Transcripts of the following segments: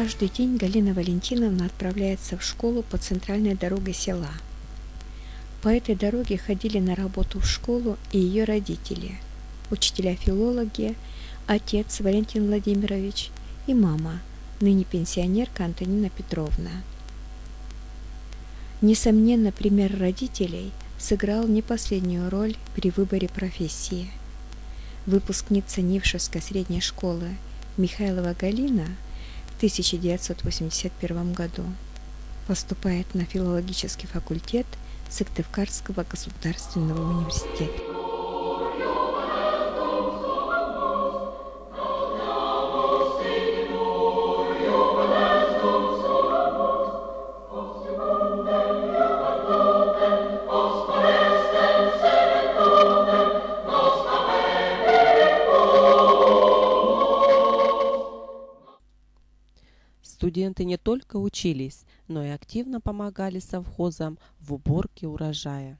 Каждый день Галина Валентиновна отправляется в школу по центральной дороге села. По этой дороге ходили на работу в школу и ее родители, учителя-филологи, отец Валентин Владимирович и мама, ныне пенсионерка Антонина Петровна. Несомненно, пример родителей сыграл не последнюю роль при выборе профессии. Выпускница Нившевской средней школы Михайлова Галина в 1981 году поступает на филологический факультет Сыктывкарского государственного университета. Студенты не только учились, но и активно помогали совхозам в уборке урожая.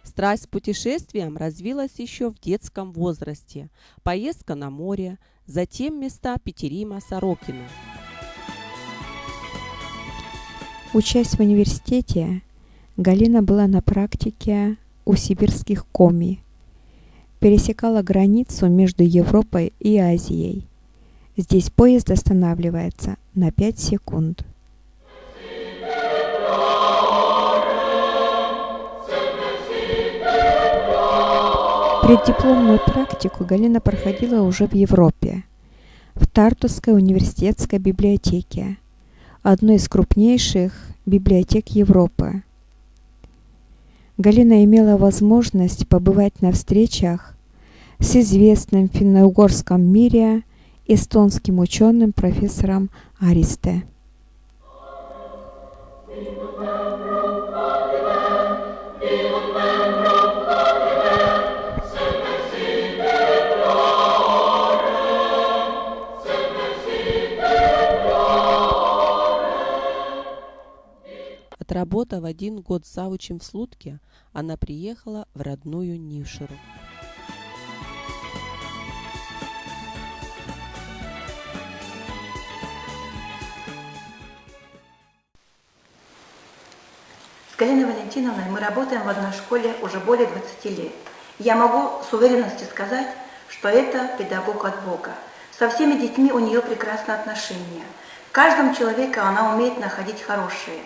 Страсть к путешествиям развилась еще в детском возрасте. Поездка на море, затем места Петерима, Сорокина. Учась в университете, Галина была на практике у сибирских коми, пересекала границу между Европой и Азией. Здесь поезд останавливается на 5 секунд. Преддипломную практику Галина проходила уже в Европе, в Тартусской университетской библиотеке, одной из крупнейших библиотек Европы. Галина имела возможность побывать на встречах с известным в финно-угорском мире эстонским ученым профессором Аристе. Отработав 1 год завучем в Слутке, она приехала в родную Нившеру. С Галиной Валентиновной мы работаем в одной школе уже более 20 лет. Я могу с уверенностью сказать, что это педагог от Бога. Со всеми детьми у нее прекрасные отношения. В каждом человеке она умеет находить хорошее.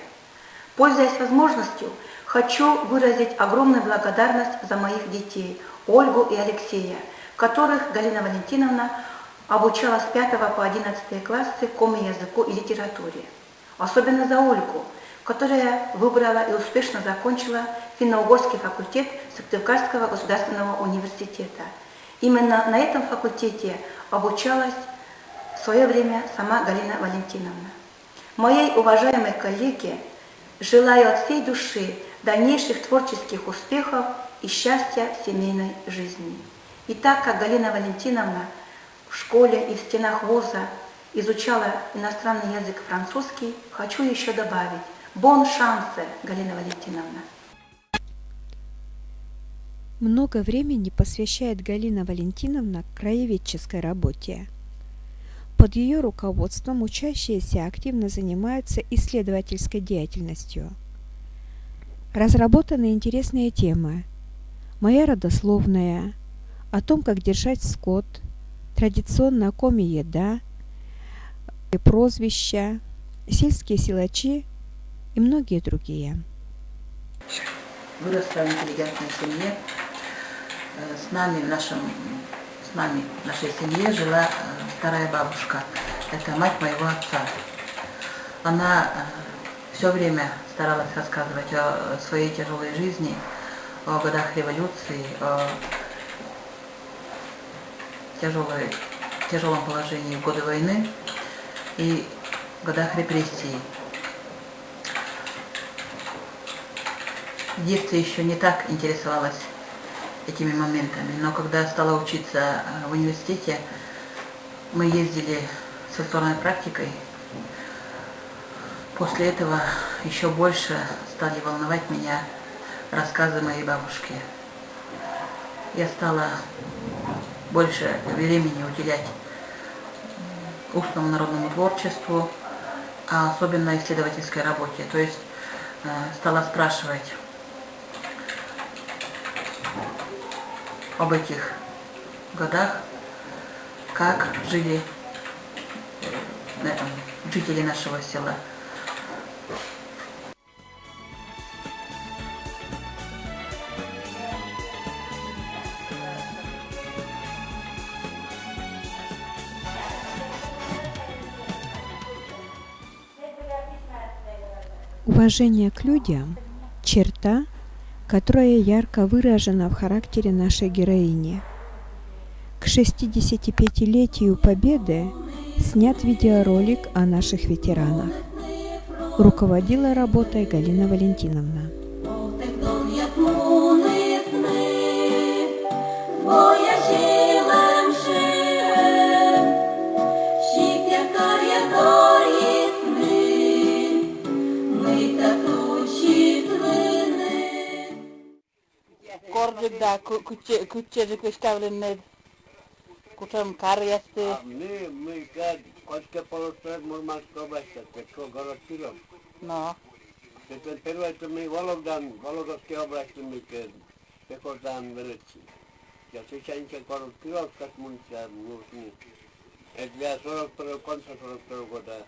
Пользуясь возможностью, хочу выразить огромную благодарность за моих детей, Ольгу и Алексея, которых Галина Валентиновна обучала с 5 по 11 классы коми-языку и литературе. Особенно за Ольгу, которая выбрала и успешно закончила финно-угорский факультет Сыктывкарского государственного университета. Именно на этом факультете обучалась в свое время сама Галина Валентиновна. Моей уважаемой коллеге желаю от всей души дальнейших творческих успехов и счастья в семейной жизни. И так как Галина Валентиновна в школе и в стенах вуза изучала иностранный язык французский, хочу еще добавить: бон шансе, Галина Валентиновна. Много времени посвящает Галина Валентиновна краеведческой работе. Под ее руководством учащиеся активно занимаются исследовательской деятельностью. Разработаны интересные темы: моя родословная, о том, как держать скот, традиционная коми-еда, прозвища, сельские силачи и многие другие. Выросла в интеллигентной семье. С нами, в нашей семье жила вторая бабушка. Это мать моего отца. Она все время старалась рассказывать о своей тяжелой жизни, о годах революции, о тяжелом положении в годы войны и годах репрессий. В детстве еще не так интересовалась этими моментами, но когда стала учиться в университете, мы ездили с повторной практикой. После этого еще больше стали волновать меня рассказы моей бабушки. Я стала больше времени уделять устному народному творчеству, а особенно исследовательской работе. То есть стала спрашивать об этих годах, как жили жители нашего села. Уважение к людям – черта, которая ярко выражена в характере нашей героини. К 65-летию Победы снят видеоролик о наших ветеранах. Руководила работой Галина Валентиновна. Korjukda küçücük iştevlenler kuçam kar yastı. Мы как Кольская полуостров Мурманской области, Петко, город Киров. No. Это первое, это мы Вологодской области, мы Пехотан Величи. Я священник город Киров, как мунция нужны. Это для 42 конца 42 года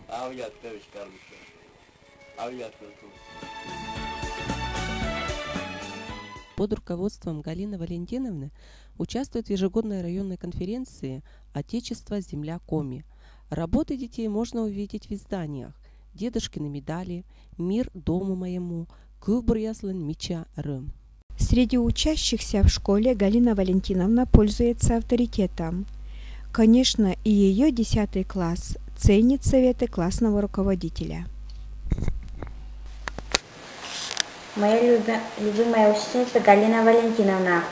авиация. Под руководством Галины Валентиновны участвует в ежегодной районной конференции «Отечество. Земля. Коми». Работы детей можно увидеть в изданиях «Дедушкины медали», «Мир дому моему», «Кубр яслын меча рым». Среди учащихся в школе Галина Валентиновна пользуется авторитетом. Конечно, и ее 10 класс ценит советы классного руководителя. Моя любимая учительница Галина Валентиновна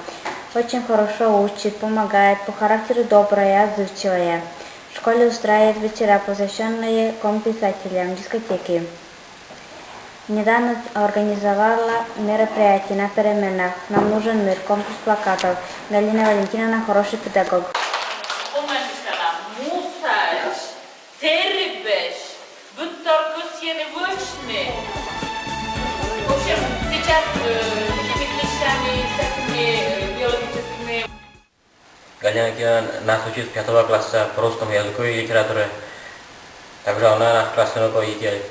очень хорошо учит, помогает, по характеру добрая, отзывчивая. В школе устраивает вечера, посвященные ком-писателям, дискотеки. Недавно организовала мероприятие на переменах «Нам нужен мир», конкурс плакатов. Галина Валентиновна хороший педагог. Галина нас учит 5 класса по русскому языку и литературе. Также она наш классный руководитель.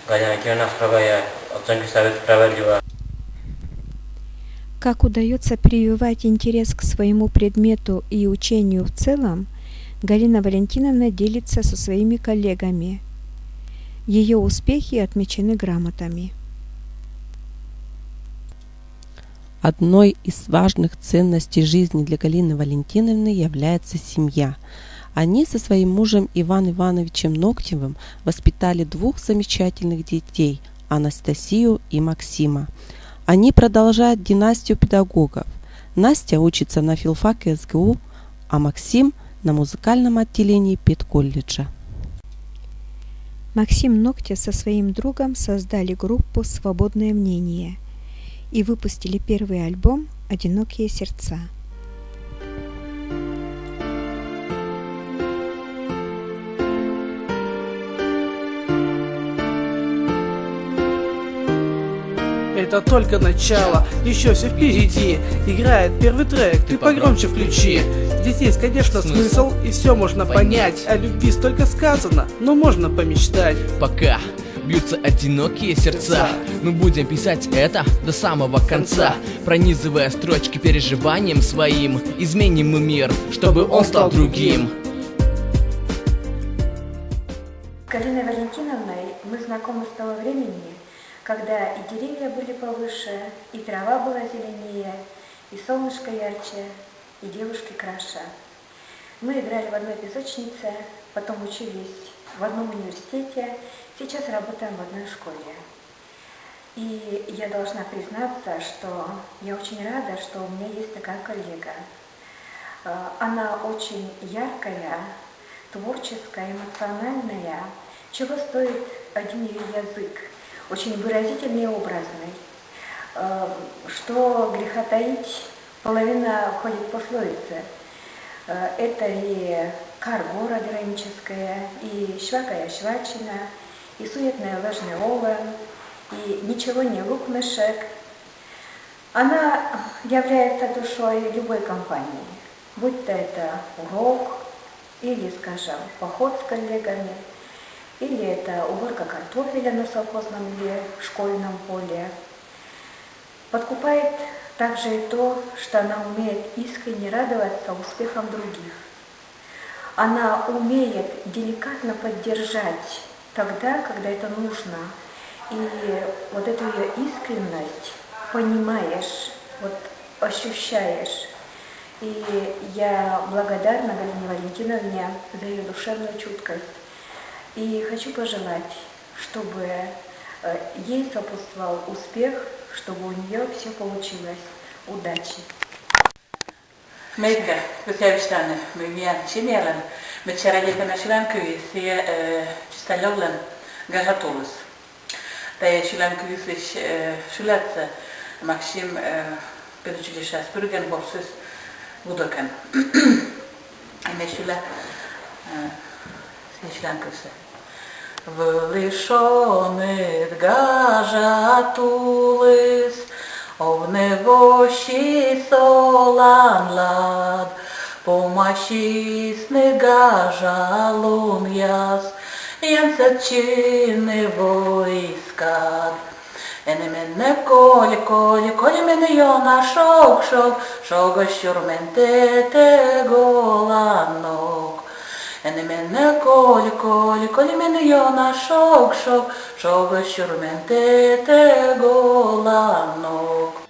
Галина нас строгая, оценки ставит справедливо. Как удается прививать интерес к своему предмету и учению в целом, Галина Валентиновна делится со своими коллегами. Ее успехи отмечены грамотами. Одной из важных ценностей жизни для Галины Валентиновны является семья. Они со своим мужем Иваном Ивановичем Ногтевым воспитали 2 замечательных детей – Анастасию и Максима. Они продолжают династию педагогов. Настя учится на филфаке СГУ, а Максим – на музыкальном отделении педколледжа. Максим Ногтев со своим другом создали группу «Свободное мнение» и выпустили первый альбом «Одинокие сердца». Это только начало, еще все впереди. Играет первый трек, ты погромче включи. Здесь есть, конечно, смысл, и все можно понять. О любви столько сказано, но можно помечтать. Пока бьются одинокие сердца, мы будем писать это до самого конца, пронизывая строчки переживанием своим. Изменим мы мир, чтобы он стал другим. С Галиной Валентиновной мы знакомы с того времени, когда и деревья были повыше, и трава была зеленее, и солнышко ярче, и девушки краше. Мы играли в одной песочнице, потом учились в одном университете, сейчас работаем в одной школе. И я должна признаться, что я очень рада, что у меня есть такая коллега. Она очень яркая, творческая, эмоциональная, чего стоит один ее язык. Очень выразительный и образный. Что греха таить, половина входит в пословицы. Это и Каргора героическая, и Швакая Швачина, и Суетная Лыжный Овен, и Ничего не лук мешек. Она является душой любой компании, будь то это урок, или, скажем, поход с коллегами, или это уборка картофеля на совхозном или школьном поле. Подкупает также и то, что она умеет искренне радоваться успехам других. Она умеет деликатно поддержать тогда, когда это нужно. И вот эту ее искренность понимаешь, вот ощущаешь. И я благодарна Галине Валентиновне за ее душевную чуткость. И хочу пожелать, чтобы ей сопутствовал успех, чтобы у нее все получилось. Удачи! Meikä, kun täystään myymään simielen, mutta se rajatana silän kyysi sitä jollen gasatulus. Tai silän kyysi sylätsä Maksim pedochilishas pyrgen borsus budokan. Me sylä silän kyysi. Вылишонит гажатулис, овневощи солан лад, помощисны гажалун яс, янсачины войскад. Enemmän koli meni jona shok, shoga shurmen te golanok. Enemmän koli meni jona shok, shoga shurmen te golanok.